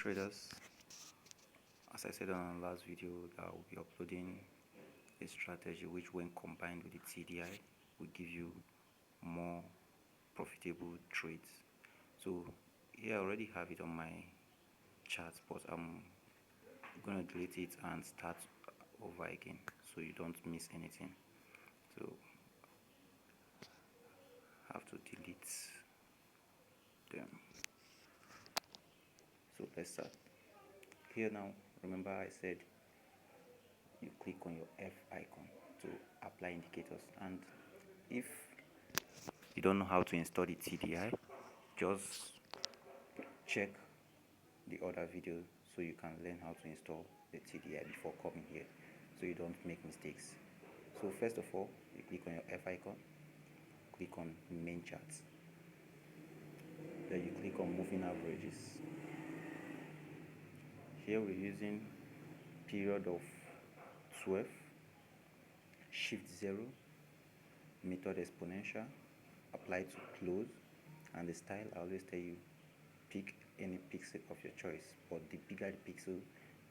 traders, as I said on the last video, that I will be uploading a strategy which, when combined with the TDI, will give you more profitable trades. So here I already have it on my chart, but I'm going to delete it and start over again so you don't miss anything. So I have to delete them. So let's start. Here now, remember I said you click on your F icon to apply indicators, and if you don't know how to install the TDI, just check the other video so you can learn how to install the TDI before coming here, so you don't make mistakes. So first of all, you click on your F icon, click on main charts, then you click on moving averages. Here we're using period of 12, shift 0, method exponential, apply to close, and the style I always tell you, pick any pixel of your choice, but the bigger the pixel,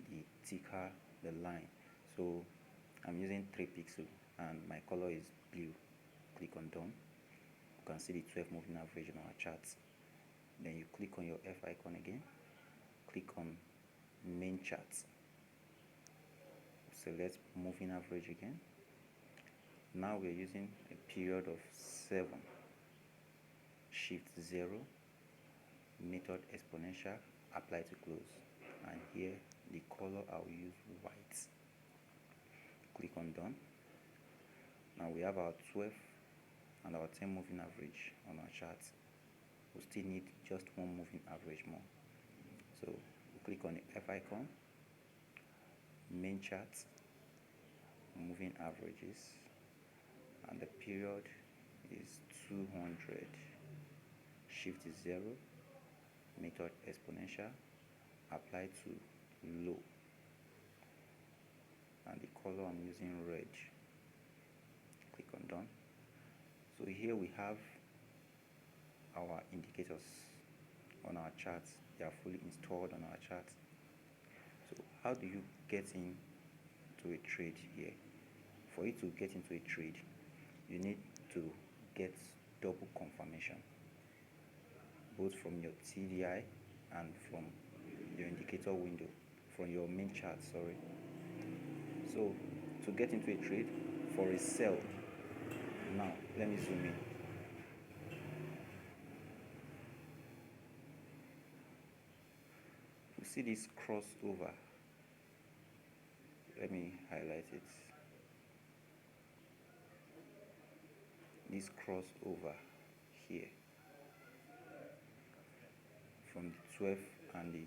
the thicker the line. So I'm using 3 pixels and my color is blue. Click on done. You can see the 12 moving average on our charts. Then you click on your F icon again, click on main charts, select moving average again. Now we're using a period of 7, shift 0, method exponential, apply to close, and here the color I'll use white. Click on done. Now we have our 12 and our 10 moving average on our chart. We still need just one moving average more, so we click on the F icon, main chart, moving averages, and the period is 200, shift 0, method exponential, apply to low, and the color I'm using red. Click on done. So here we have our indicators on our charts. They are fully installed on our chart. So how do you get into a trade here? For you to get into a trade, you need to get double confirmation, both from your TDI and from your indicator window, from your main chart, sorry. So to get into a trade for a sell, now let me zoom in. You see this crossover. Let me highlight it. This crossover here from the 12 and the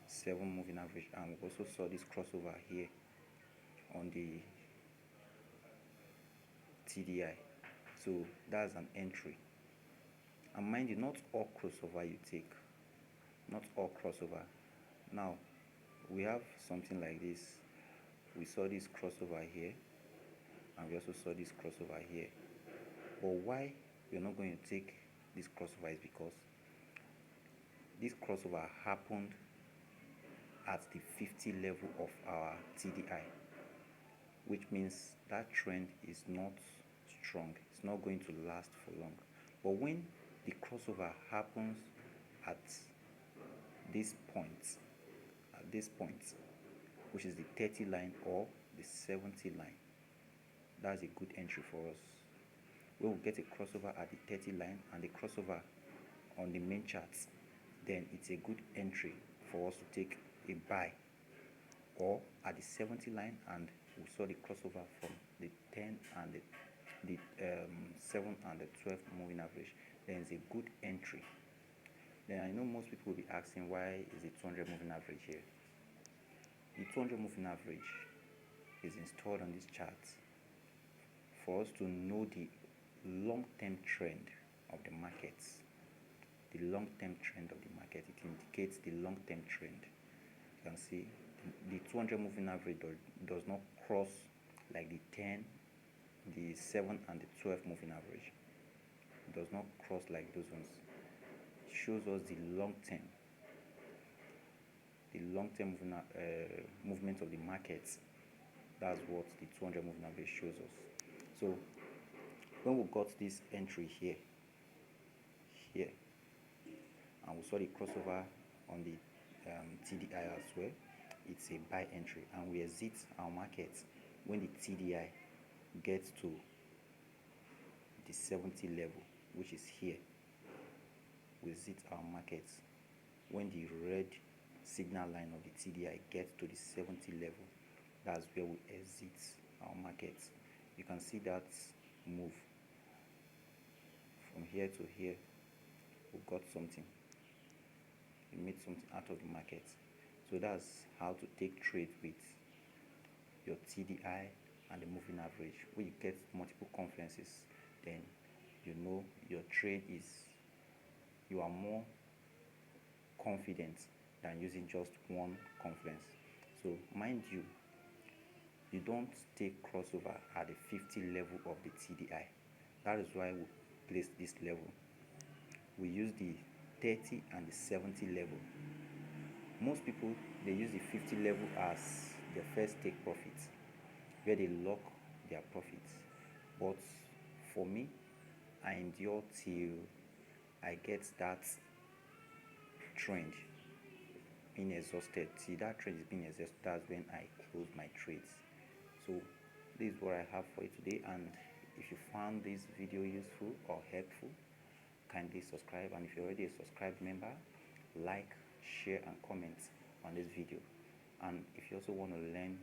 7 moving average, and we also saw this crossover here on the TDI. So that's an entry. And mind you, not all crossover you take, not all crossover. Now we have something like this. We saw this crossover here, and we also saw this crossover here. But why we're not going to take this crossover is because this crossover happened at the 50 level of our TDI, which means that trend is not strong. It's not going to last for long. But when the crossover happens at this point, which is the 30 line or the 70 line, that's a good entry for us. When we get a crossover at the 30 line and the crossover on the main charts, then it's a good entry for us to take a buy. Or at the 70 line and we saw the crossover from the 10 and the 7 and the 12 moving average, then it's a good entry. Then I know most people will be asking, why is the 200 moving average here? The 200 moving average is installed on this chart for us to know the long-term trend of the markets. The long-term trend of the market, it indicates the long-term trend. You can see the 200 moving average does not cross like the 10, the 7 and the 12 moving average. It does not cross like those ones. It shows us the long term movement of the markets. That's what the 200 moving average shows us. So when we got this entry here, and we saw the crossover on the TDI as well, it's a buy entry, and we exit our market when the TDI gets to the 70 level, which is here. We exit our market when the red signal line of the TDI gets to the 70 level. That's where we exit our market. You can see that move from here to here. We got something, we made something out of the market. So that's how to take trade with your TDI and the moving average. When you get multiple confluences, then you know your trade is, you are more confident than using just one confluence. So mind you, you don't take crossover at the 50 level of the TDI. That is why we place this level. We use the 30 and the 70 level. Most people, they use the 50 level as their first take profits, where they lock their profits. But for me, I endure till I get that trend being exhausted. See, that trend is being exhausted. That's when I close my trades. So this is what I have for you today, and if you found this video useful or helpful, kindly subscribe, and if you're already a subscribed member, like, share and comment on this video. And if you also want to learn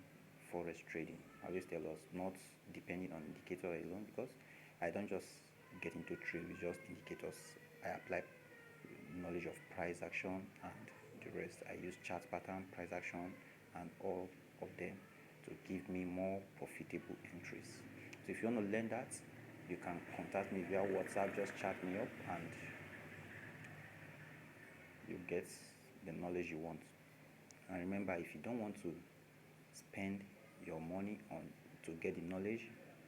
forex trading, I always tell us not depending on indicator alone, because I don't just get into trade with just indicators. I apply knowledge of price action and the rest. I use chart pattern, price action, and all of them to give me more profitable entries. So if you want to learn that, you can contact me via WhatsApp. Just chat me up and you get the knowledge you want. And remember, if you don't want to spend your money on to get the knowledge,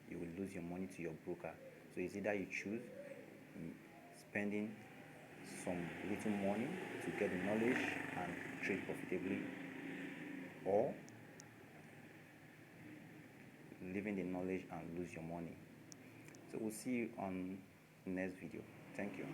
you will lose your money to your broker. So it's either you choose spending some little money to get the knowledge and trade profitably, or leaving the knowledge and lose your money. So we'll see you on the next video. Thank you.